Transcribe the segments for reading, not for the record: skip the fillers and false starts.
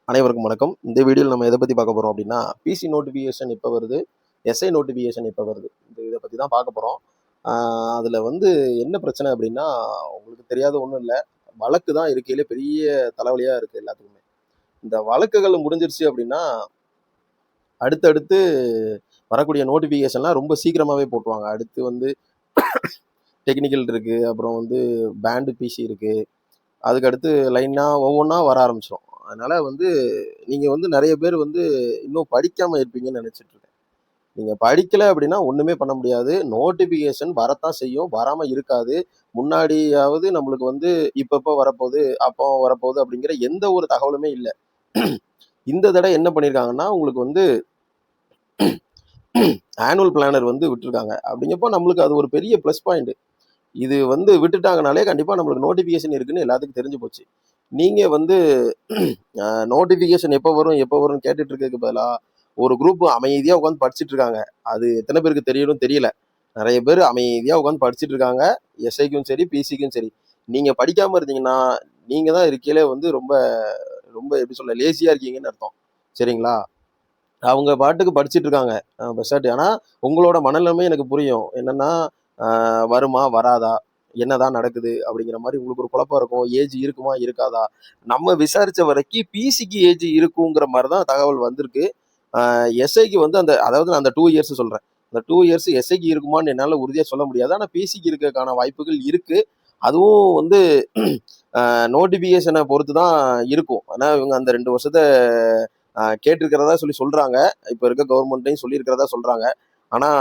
அனைவருக்கும் வணக்கம். இந்த வீடியோவில் நம்ம எதை பற்றி பார்க்க போகிறோம் அப்படின்னா, பிசி நோட்டிஃபிகேஷன் எப்போ வருது, எஸ்ஐ நோட்டிஃபிகேஷன் எப்போ வருது, இதை பற்றி தான் பார்க்க போகிறோம். அதில் வந்து என்ன பிரச்சனை அப்படின்னா, உங்களுக்கு தெரியாத ஒன்றும் இல்லை, வழக்கு தான் இருக்கையிலே பெரிய தலைவலியாக இருக்குது எல்லாத்துக்குமே. இந்த வழக்குகள் முடிஞ்சிருச்சு அப்படின்னா, அடுத்தடுத்து வரக்கூடிய நோட்டிஃபிகேஷன்லாம் ரொம்ப சீக்கிரமாகவே போட்டுருவாங்க. அடுத்து வந்து டெக்னிக்கல் இருக்குது, அப்புறம் வந்து பேண்டு பிசி இருக்குது, அதுக்கடுத்து லைனாக ஒவ்வொன்றா வர ஆரம்பிச்சிடும். அதனால் வந்து நீங்கள் வந்து நிறைய பேர் வந்து இன்னும் படிக்காமல் இருப்பீங்கன்னு நினச்சிட்டு இருக்கேன். நீங்கள் படிக்கலை அப்படின்னா ஒன்றுமே பண்ண முடியாது. நோட்டிஃபிகேஷன் வரத்தான் செய்யும், வராமல் இருக்காது. முன்னாடியாவது நம்மளுக்கு வந்து இப்பப்போ வரப்போகுது, அப்போ வரப்போகுது அப்படிங்கிற எந்த ஒரு தகவலுமே இல்லை. இந்த தடவை என்ன பண்ணியிருக்காங்கன்னா, உங்களுக்கு வந்து ஆனுவல் பிளானர் வந்து விட்டுருக்காங்க. அப்படிங்கப்போ நம்மளுக்கு அது ஒரு பெரிய ப்ளஸ் பாயிண்ட். இது வந்து விட்டுட்டாங்கனாலே கண்டிப்பாக நம்மளுக்கு நோட்டிஃபிகேஷன் இருக்குன்னு எல்லாத்துக்கும் தெரிஞ்சு போச்சு. நீங்கள் வந்து நோட்டிஃபிகேஷன் எப்போ வரும் எப்போ வரும்னு கேட்டுட்டு இருக்கிறதுக்கு பதிலாக ஒரு குரூப் அமைதியாக உட்காந்து படிச்சுட்டு இருக்காங்க. அது எத்தனை பேருக்கு தெரியணும் தெரியல. நிறைய பேர் அமைதியாக உட்காந்து படிச்சுட்டு இருக்காங்க, எஸ்ஐக்கும் சரி பிசிக்கும் சரி. நீங்கள் படிக்காமல் இருந்தீங்கன்னா நீங்கள் தான் இருக்கையிலே வந்து ரொம்ப ரொம்ப எப்படி சொல்ல லேசியாக இருக்கீங்கன்னு அர்த்தம். சரிங்களா? அவங்க பாட்டுக்கு படிச்சுட்டு இருக்காங்க பெஸ்ட்டாட்டு. ஆனால் உங்களோட மனநிலைமை எனக்கு புரியும். என்னென்னா வருமா வராதா, என்னதான் நடக்குது அப்படிங்கிற மாதிரி உங்களுக்கு ஒரு குழப்பம் இருக்கும். ஏஜ் இருக்குமா இருக்காதா, நம்ம விசாரிச்ச வரைக்கும் பிசிக்கு ஏஜ் இருக்குங்கிற மாதிரி தான் தகவல் வந்திருக்கு. எஸ்ஐக்கு வந்து அந்த அதாவது நான் அந்த 2 இயர்ஸ் சொல்கிறேன். அந்த 2 இயர்ஸ் எஸ்ஐக்கு இருக்குமான்னு என்னால் உறுதியாக சொல்ல முடியாது. ஆனால் பிசிக்கு இருக்கிறதுக்கான வாய்ப்புகள் இருக்குது. அதுவும் வந்து நோட்டிஃபிகேஷனை பொறுத்து தான் இருக்கும். ஆனால் இவங்க அந்த 2 வருஷத்தை கேட்டிருக்கிறதா சொல்கிறாங்க. இப்போ இருக்க கவர்மெண்ட்டையும் சொல்லியிருக்கிறதா சொல்கிறாங்க. ஆனால்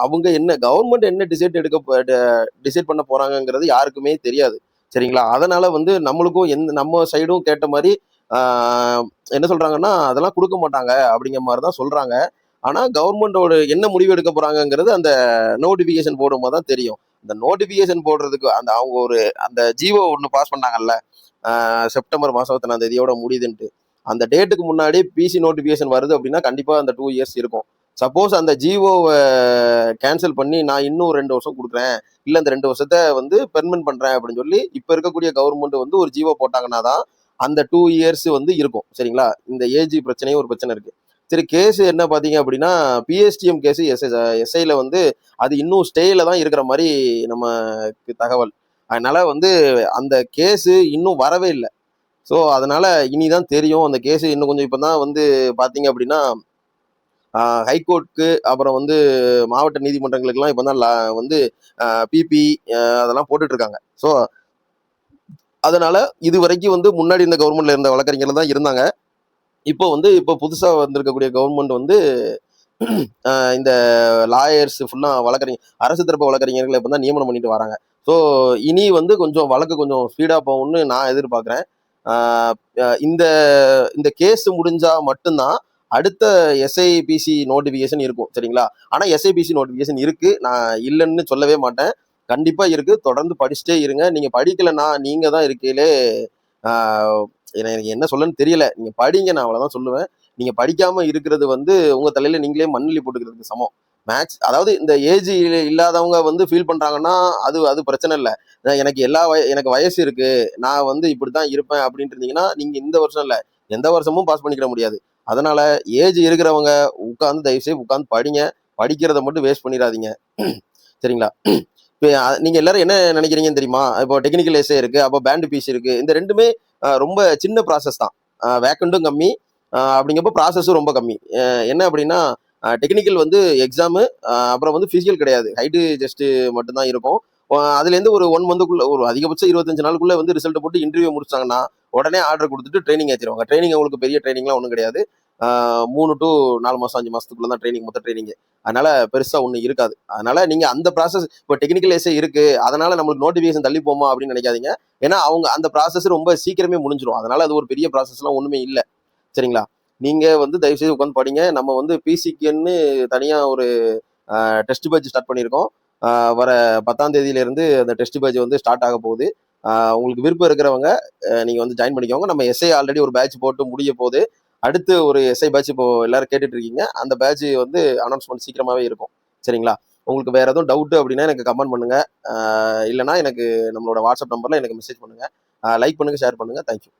அவங்க என்ன கவர்மெண்ட் என்ன டிசைட் பண்ண போகிறாங்கங்கிறது யாருக்குமே தெரியாது. சரிங்களா? அதனால் வந்து நம்மளுக்கும் நம்ம சைடும் கேட்ட மாதிரி என்ன சொல்கிறாங்கன்னா, அதெல்லாம் கொடுக்க மாட்டாங்க அப்படிங்கிற மாதிரி தான் சொல்கிறாங்க. ஆனால் கவர்மெண்டோட என்ன முடிவு எடுக்க போகிறாங்கங்கிறது அந்த நோட்டிஃபிகேஷன் போடும்போது தான் தெரியும். இந்த நோட்டிஃபிகேஷன் போடுறதுக்கு அவங்க அந்த ஜிஓ ஒன்று பாஸ் பண்ணாங்கல்ல, செப்டம்பர் மாதம் 10ஆம் தேதியோட முடியுதுன்ட்டு. அந்த டேட்டுக்கு முன்னாடி பிசி நோட்டிஃபிகேஷன் வருது அப்படின்னா கண்டிப்பாக அந்த 2 இயர்ஸ் இருக்கும். சப்போஸ் அந்த ஜிஓவை கேன்சல் பண்ணி நான் இன்னும் 2 வருஷம் கொடுக்குறேன், இல்லை அந்த 2 வருஷத்தை வந்து பெர்மனன்ட் பண்ணுறேன் அப்படின்னு சொல்லி இப்போ இருக்கக்கூடிய கவர்மெண்ட் வந்து ஒரு ஜிஓ போட்டாங்கன்னா தான் அந்த 2 இயர்ஸ் வந்து இருக்கும். சரிங்களா? இந்த ஏஜ் பிரச்சனையும் ஒரு பிரச்சனை இருக்குது. சரி, கேஸ் என்ன பார்த்தீங்க அப்படின்னா, பிஎஸ்டிஎம் கேஸு எஸ்ஐல வந்து அது இன்னும் ஸ்டேல தான் இருக்கிற மாதிரி நமக்கு தகவல். அதனால வந்து அந்த கேஸு இன்னும் வரவே இல்லை. ஸோ அதனால இனிதான் தெரியும். அந்த கேஸு இன்னும் கொஞ்சம் இப்போ தான் வந்து பார்த்தீங்க அப்படின்னா ஹைகோர்ட்டுக்கு அப்புறம் வந்து மாவட்ட நீதிமன்றங்களுக்கெல்லாம் இப்போ தான் வந்து பிபி அதெல்லாம் போட்டுட்டு இருக்காங்க. ஸோ அதனால இது வரைக்கும் வந்து முன்னாடி இந்த கவர்மெண்ட்ல இருந்த வழக்கறிஞர்கள் தான் இருந்தாங்க. இப்போ புதுசாக வந்திருக்கக்கூடிய கவர்மெண்ட் வந்து இந்த லாயர்ஸ் ஃபுல்லாக வழக்கறிஞர் அரசு தரப்பு வழக்கறிஞர்களை இப்போ தான் நியமனம் பண்ணிட்டு வராங்க. ஸோ இனி வந்து கொஞ்சம் வழக்கு கொஞ்சம் ஸ்பீடாக போகும்னு நான் எதிர்பார்க்குறேன். இந்த இந்த கேஸ் முடிஞ்சா மட்டும்தான் அடுத்த எஸ்ஐபிசி நோட்டிஃபிகேஷன் இருக்கும். சரிங்களா? ஆனால் எஸ்ஐபிசி நோட்டிஃபிகேஷன் இருக்கு, நான் இல்லைன்னு சொல்லவே மாட்டேன். கண்டிப்பா இருக்கு. தொடர்ந்து படிச்சுட்டே இருங்க. நீங்க படிக்கலைன்னா நீங்க தான் இருக்கையிலே எனக்கு என்ன சொல்லன்னு தெரியல. நீங்க படிங்க, நான் அவ்வளவுதான் சொல்லுவேன். நீங்க படிக்காம இருக்கிறது வந்து உங்க தலையில நீங்களே மண்ணள்ளி போட்டுக்கிறதுக்கு சமம். மேக்ஸ் அதாவது இந்த ஏஜ் இல்லாதவங்க வந்து ஃபீல் பண்றாங்கன்னா அது அது பிரச்சனை இல்லை. எனக்கு எனக்கு வயசு இருக்கு, நான் வந்து இப்படித்தான் இருப்பேன் அப்படின்ட்டு இருந்தீங்கன்னா நீங்க இந்த வருஷம் இல்லை எந்த வருஷமும் பாஸ் பண்ணிக்கிற முடியாது. அதனால ஏஜ் இருக்கிறவங்க உட்காந்து தயவுசெய்து உட்காந்து படிங்க. படிக்கிறத மட்டும் வேஸ்ட் பண்ணிடாதீங்க. சரிங்களா? இப்போ நீங்க எல்லாரும் என்ன நினைக்கிறீங்கன்னு தெரியுமா? இப்போ டெக்னிக்கல் எஸ்ஏ இருக்கு, அப்போ பேண்டு பீஸ் இருக்கு. இந்த ரெண்டுமே ரொம்ப சின்ன ப்ராசஸ் தான். வேக்கண்டும் கம்மி, அப்படிங்கப்போ ப்ராசஸும் ரொம்ப கம்மி. என்ன அப்படின்னா டெக்னிக்கல் வந்து எக்ஸாமு, அப்புறம் வந்து ஃபிசிக்கல் கிடையாது, ஹைட்டு ஜஸ்ட்டு மட்டும்தான் இருக்கும். அதுலேருந்து ஒரு 1 மந்த்துக்குள்ள ஒரு அதிகபட்சம் 25 நாளுக்குள்ள வந்து ரிசல்ட் போட்டு இன்டர்வியூ முடிச்சாங்கன்னா உடனே ஆர்டர் கொடுத்துட்டு ட்ரைனிங் ஏற்றிடுவாங்க. ட்ரைனிங் அவங்களுக்கு பெரிய ட்ரைனிங்லாம் ஒன்றும் கிடையாது. 3 to 4 மாதம் 5 மாதத்துக்குள்ள தான் ட்ரைனிங், மொத்த ட்ரைனிங். அதனால பெருசாக ஒன்றும் இருக்காது. அதனால நீங்கள் அந்த ப்ராசஸ் இப்போ டெக்னிக்கல் எஸ்ஏ இருக்கு, அதனால நம்மளுக்கு நோட்டிஃபிகேஷன் தள்ளி போமா அப்படின்னு நினைக்காதீங்க. ஏன்னா அவங்க அந்த ப்ராசஸ் ரொம்ப சீக்கிரமே முடிஞ்சிடும். அதனால அது ஒரு பெரிய ப்ராசஸ்லாம் ஒன்றுமே இல்லை. சரிங்களா? நீங்கள் வந்து தயவுசெய்து உட்காந்து படிங்க. நம்ம வந்து பிசிக்குன்னு தனியாக ஒரு டெஸ்ட் பேட்ச் ஸ்டார்ட் பண்ணியிருக்கோம். வர 10ஆம் தேதியிலேருந்து அந்த டெஸ்ட் பேட்ச் வந்து ஸ்டார்ட் ஆக போகுது. உங்களுக்கு விருப்பம் இருக்கிறவங்க நீங்கள் வந்து ஜாயின் பண்ணிக்கோங்க. நம்ம எஸ்ஐ ஆல்ரெடி ஒரு பேட்ச் போட்டு முடிய போகுது. அடுத்து ஒரு எஸ்ஐ பேட்ச் இப்போ எல்லாரும் கேட்டுட்டு இருக்கீங்க. அந்த பேட்ச் வந்து அனௌன்ஸ்மெண்ட் சீக்கிரமாகவே இருக்கும். சரிங்களா? உங்களுக்கு வேறு எதுவும் டவுட்டு அப்படின்னா எனக்கு கமெண்ட் பண்ணுங்கள். இல்லைனா எனக்கு நம்மளோட வாட்ஸ்அப் நம்பரில் எனக்கு மெசேஜ் பண்ணுங்கள். லைக் பண்ணுங்கள், ஷேர் பண்ணுங்கள். தேங்க்யூ.